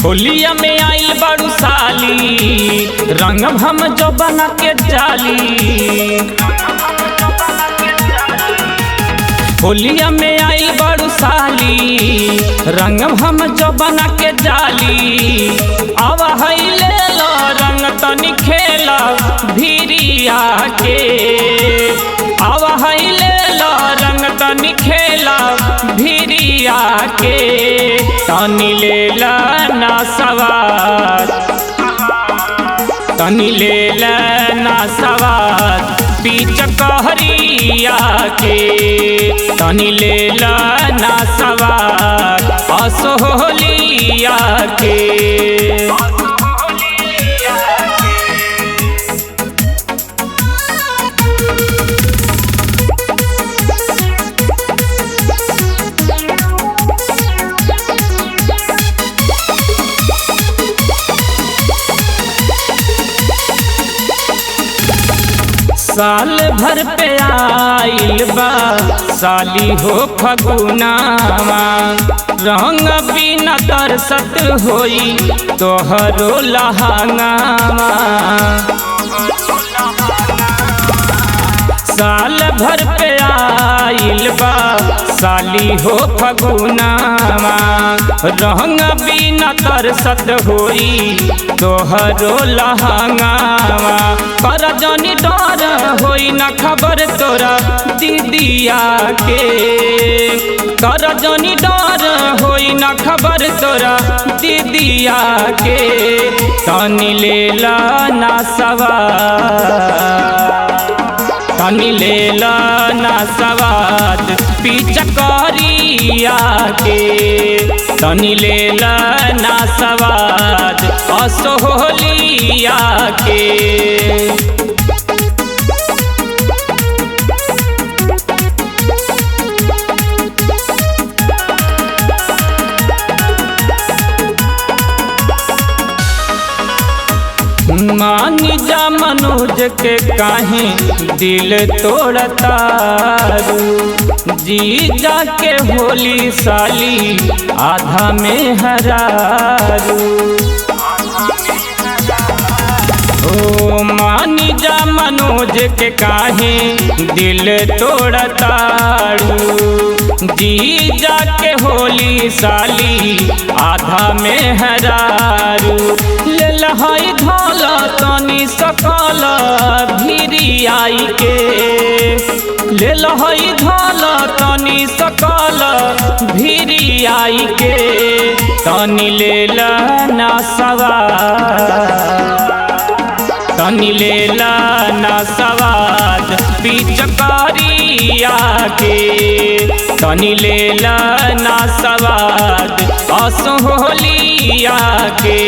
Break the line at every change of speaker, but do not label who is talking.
होलिया में आइल बड़ू साली रंग हम जो बना के जाली। होलिया में आइल बड़ू साली रंग हम जो बना के जाली। अब ले लो रंग तनी खेला भिरिया के। अब ले लो रंग तनी खेला भिरिया के। तनी लेला ना सवार तनी लेला ना सवार पीच कहरिया के। तनी लेला ना सवार असोहलिया के। साल भर पे आइल बा साली हो फगुनावा। रंग बिना तरसत होई तोहरो लहंगावा। साल भर पे आइल बा साली हो फगुनावा। रंग बिना तरसत होई तोहरो लहंगावा। कर जनी डर होई न खबर तोरा दीदिया के। कर जनी डर होई न खबर तोरा दीदिया के। तनी लेला ना सवार तनी लेला ना सवाद पीच करिया के। तनी लेला ना सवाद असोहलिया के। मानी जा मनोज के काहे दिल तोड़तारू। जीजा के होली साली आधा में हरारू। ओ मानी जा मनोज के काहे दिल तोड़तारू। जीजा के होली साली आधा में हरारू। ले लहाई धोला तनी सकल भिरियाई के। ले लहाई धोला तनी सकल भिरियाई के। तनी लेला ना सवार तनी लेला ना सवाद पीच करिया के। तनी लेला ना सवाद असोहलिया के।